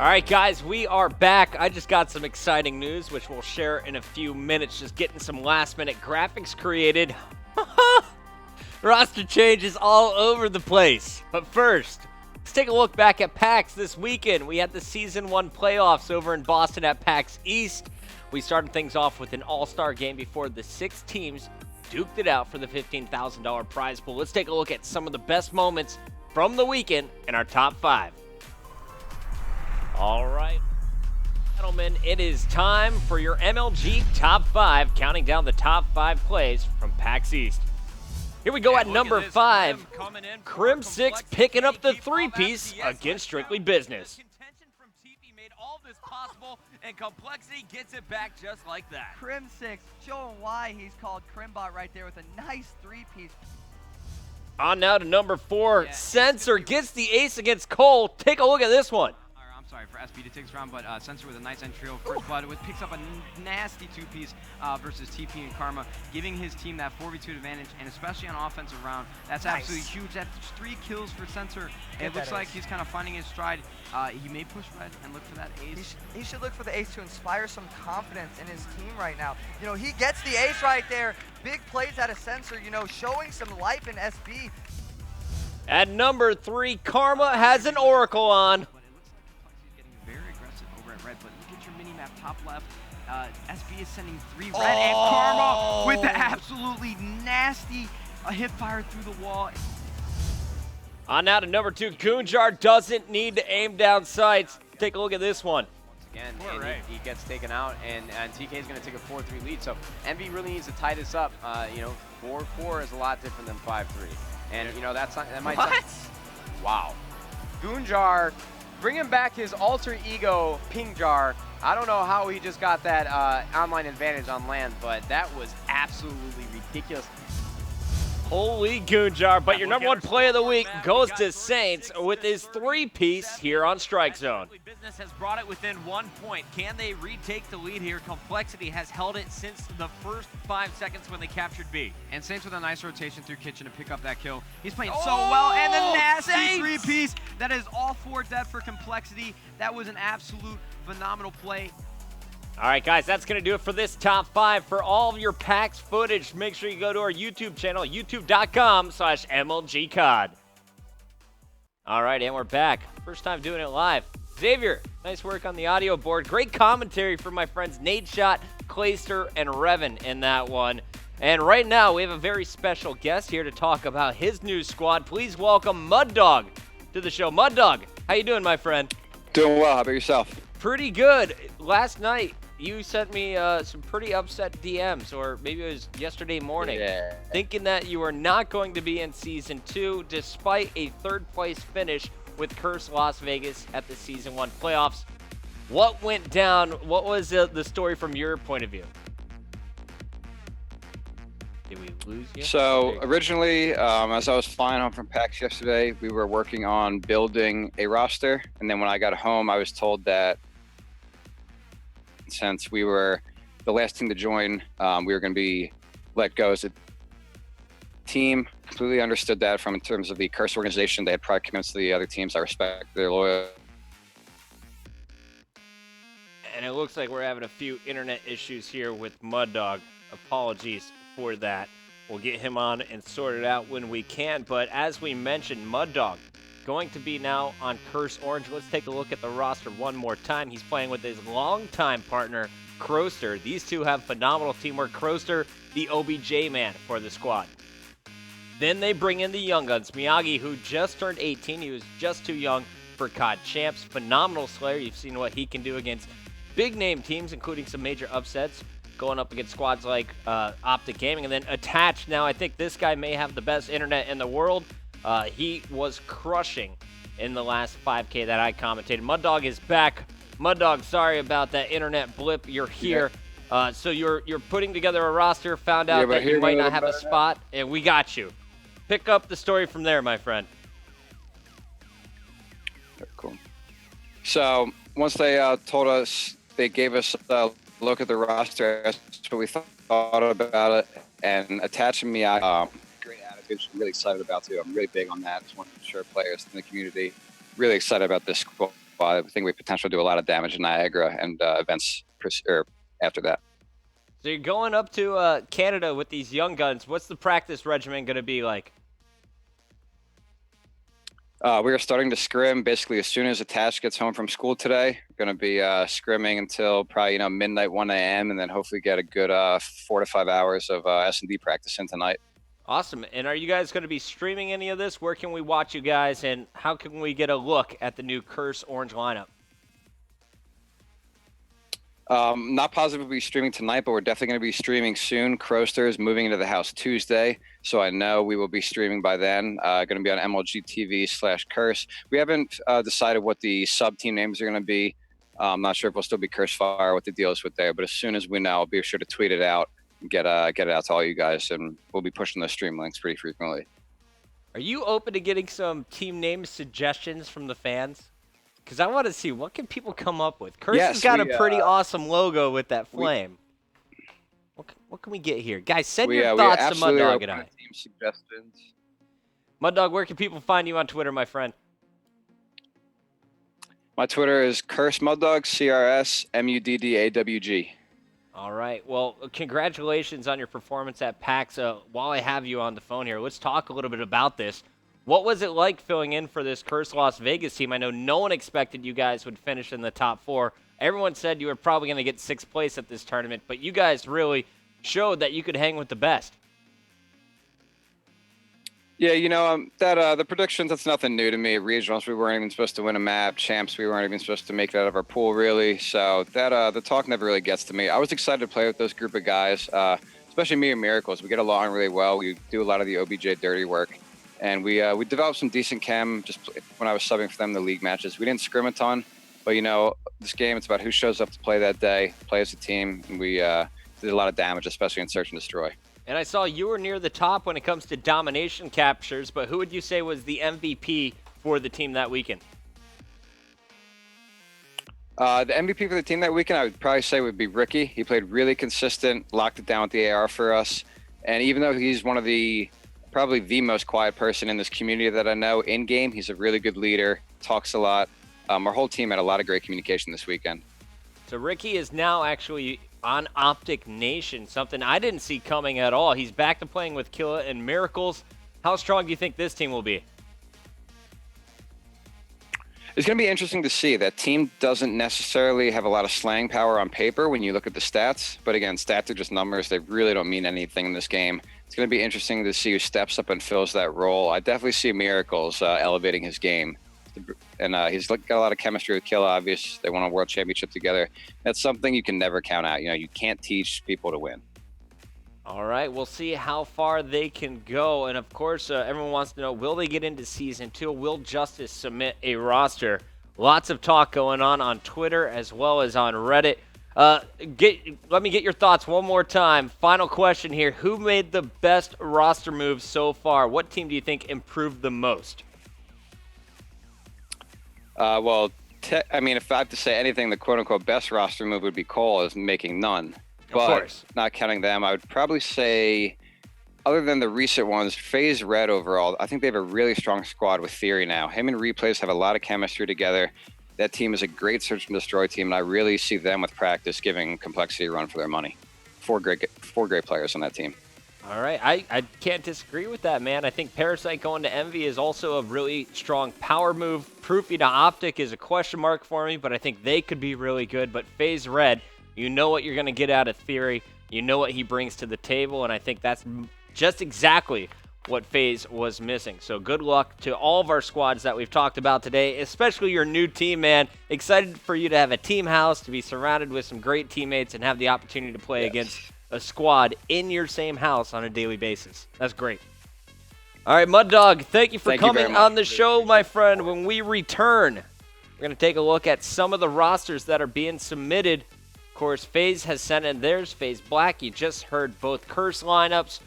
All right, guys, we are back. I just got some exciting news, which we'll share in a few minutes. Just getting some last-minute graphics created. Roster changes all over the place. But first, let's take a look back at PAX this weekend. We had the Season 1 playoffs over in Boston at PAX East. We started things off with an all-star game before the 6 teams duked it out for the $15,000 prize pool. Let's take a look at some of the best moments from the weekend in our top 5. All right, gentlemen, it is time for your MLG Top 5, counting down the top 5 plays from PAX East. Here we go at number 5, Crim6 picking up the 3-piece against Strictly Business. Contention from TP made all this possible, and Complexity gets it back just like that. Crim6 showing why he's called Crimbot right there with a nice 3-piece. On now to number 4, Sensor gets the ace against Cole. Take a look at this one. Sorry for SB to take this round, but Sensor with a nice entry over first blood. It picks up a nasty 2-piece versus TP and Karma, giving his team that 4v2 advantage, and especially on offensive round, that's absolutely huge. That's 3 kills for Sensor. It looks like he's kind of finding his stride. He may push red and look for that ace. He should look for the ace to inspire some confidence in his team right now. You know, he gets the ace right there. Big plays out of Sensor, you know, showing some life in SB. At number 3, Karma has an Oracle on. But look at your mini-map, top left. SB is sending 3 red, and Karma with the absolutely nasty hip fire through the wall. On now to number 2, Goonjar doesn't need to aim down sights. Take a look at this one. Again, and he gets taken out, and TK is going to take a 4-3 lead. So MB really needs to tie this up. 4-4 is a lot different than 5-3, and you know that might. Wow, Goonjar bringing back his alter ego, Pingjar. I don't know how he just got that online advantage on land, but that was absolutely ridiculous. Holy Goonjar, but your number 1 play of the week goes to Saints with his 3-piece here on Strike Zone. Business has brought it within 1 point. Can they retake the lead here? Complexity has held it since the first 5 seconds when they captured B. And Saints with a nice rotation through Kitchen to pick up that kill. He's playing so well, and the nasty 3-piece. That is all 4 death for Complexity. That was an absolute phenomenal play. All right, guys, that's going to do it for this top 5. For all of your PAX footage, make sure you go to our YouTube channel, youtube.com/MLGCOD. All right, and we're back. First time doing it live. Xavier, nice work on the audio board. Great commentary from my friends Nadeshot, Clayster, and Revan in that one. And right now, we have a very special guest here to talk about his new squad. Please welcome Muddawg to the show. Muddawg, how you doing, my friend? Doing well. How about yourself? Pretty good. Last night, you sent me some pretty upset DMs, or maybe it was yesterday morning, thinking that you were not going to be in Season 2, despite a 3rd-place finish with Curse Las Vegas at the Season 1 playoffs. What went down? What was the story from your point of view? Did we lose you? So originally, as I was flying home from PAX yesterday, we were working on building a roster, and then when I got home, I was told that since we were the last team to join, we were going to be let go as a team. Completely understood that from in terms of the Curse organization. They had prior commitments to the other teams. I respect their loyalty. And it looks like we're having a few internet issues here with Muddawg. Apologies for that. We'll get him on and sort it out when we can. But as we mentioned, Muddawg going to be now on Curse Orange. Let's take a look at the roster one more time. He's playing with his longtime partner, Croster. These two have phenomenal teamwork. Croster, the OBJ man for the squad. Then they bring in the young guns. Miyagi, who just turned 18. He was just too young for COD Champs. Phenomenal Slayer. You've seen what he can do against big-name teams, including some major upsets, going up against squads like Optic Gaming. And then Attached. Now, I think this guy may have the best internet in the world. He was crushing in the last 5K that I commentated. Muddawg is back. Muddawg, sorry about that internet blip. You're here. So you're putting together a roster, found out that you might not have a spot, and we got you. Pick up the story from there, my friend. Very cool. So once they told us, they gave us a look at the roster. That's what we thought about it. And Attaching me, great attitude. I'm really excited about too. I'm really big on that. Just want to ensure players in the community really excited about this squad. I think we potentially do a lot of damage in Niagara and events after that. So you're going up to Canada with these young guns. What's the practice regimen going to be like? We are starting to scrim basically as soon as Attach gets home from school today. We're going to be scrimming until probably midnight, 1 a.m. and then hopefully get a good 4 to 5 hours of S&D practice in tonight. Awesome. And are you guys going to be streaming any of this? Where can we watch you guys, and how can we get a look at the new Curse Orange lineup? Not positive we'll be streaming tonight, but we're definitely going to be streaming soon. Crowster is moving into the house Tuesday, so I know we will be streaming by then. Going to be on MLG TV/Curse. We haven't decided what the sub-team names are going to be. I'm not sure if we'll still be Curse Fire, what the deal is with there, but as soon as we know, I'll be sure to tweet it out and get it out to all you guys, and we'll be pushing those stream links pretty frequently. Are you open to getting some team name suggestions from the fans? Because I want to see, what can people come up with? Curse has got a pretty awesome logo with that flame. What can we get here? Guys, send your thoughts to Muddawg and I. Team suggestions. Muddawg, where can people find you on Twitter, my friend? My Twitter is Curse Muddawg, CRSMUDDAWG. All right. Well, congratulations on your performance at PAX. While I have you on the phone here, let's talk a little bit about this. What was it like filling in for this Curse Las Vegas team? I know no one expected you guys would finish in the top 4. Everyone said you were probably going to get 6th place at this tournament, but you guys really showed that you could hang with the best. Yeah, the predictions, that's nothing new to me. Regionals, we weren't even supposed to win a map. Champs, we weren't even supposed to make it out of our pool, really. So the talk never really gets to me. I was excited to play with those group of guys, especially me and Miracles. We get along really well. We do a lot of the OBJ dirty work. And we developed some decent chem just when I was subbing for them in the league matches. We didn't scrim a ton, but, this game, it's about who shows up to play that day, play as a team. And we did a lot of damage, especially in Search and Destroy. And I saw you were near the top when it comes to domination captures, but who would you say was the MVP for the team that weekend? The MVP for the team that weekend, I would probably say would be Ricky. He played really consistent, locked it down with the AR for us. And even though he's one of probably the most quiet person in this community that I know in-game, he's a really good leader, talks a lot. Our whole team had a lot of great communication this weekend. So Ricky is now actually on Optic Nation, something I didn't see coming at all. He's back to playing with Killa and Miracles. How strong do you think this team will be? It's going to be interesting to see. That team doesn't necessarily have a lot of slang power on paper when you look at the stats. But again, stats are just numbers. They really don't mean anything in this game. It's going to be interesting to see who steps up and fills that role. I definitely see Miracles elevating his game. And he's got a lot of chemistry with Killa, obvious. They won a world championship together. That's something you can never count out. You can't teach people to win. All right, we'll see how far they can go. And, of course, everyone wants to know, will they get into Season 2? Will Justice submit a roster? Lots of talk going on Twitter as well as on Reddit. Let me get your thoughts one more time. Final question here. Who made the best roster moves so far? What team do you think improved the most? If I have to say anything, the quote-unquote best roster move would be Cole, is making none. But of course. Not counting them, I would probably say, other than the recent ones, FaZe Red overall, I think they have a really strong squad with Theory now. Him and Replays have a lot of chemistry together. That team is a great Search and Destroy team, and I really see them with practice giving Complexity a run for their money. Four great players on that team. All right, I can't disagree with that, man. I think Parasite going to Envy is also a really strong power move. Proofy to Optic is a question mark for me, but I think they could be really good. But FaZe Red, you know what you're going to get out of Theory. You know what he brings to the table, and I think that's just exactly what FaZe was missing. So good luck to all of our squads that we've talked about today, especially your new team, man. Excited for you to have a team house, to be surrounded with some great teammates, and have the opportunity to play against a squad in your same house on a daily basis. That's great. All right, Muddawg, thank you for coming on the show, my friend. When we return, we're going to take a look at some of the rosters that are being submitted. Of course, FaZe has sent in theirs. FaZe Black, you just heard both Curse lineups.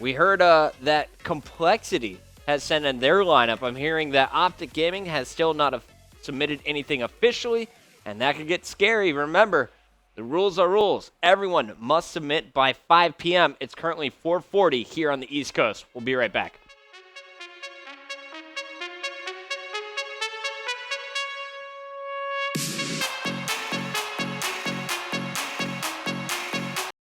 We heard that Complexity has sent in their lineup. I'm hearing that Optic Gaming has still not submitted anything officially, and that could get scary. Remember, the rules are rules. Everyone must submit by 5 p.m. It's currently 4:40 here on the East Coast. We'll be right back. Bye.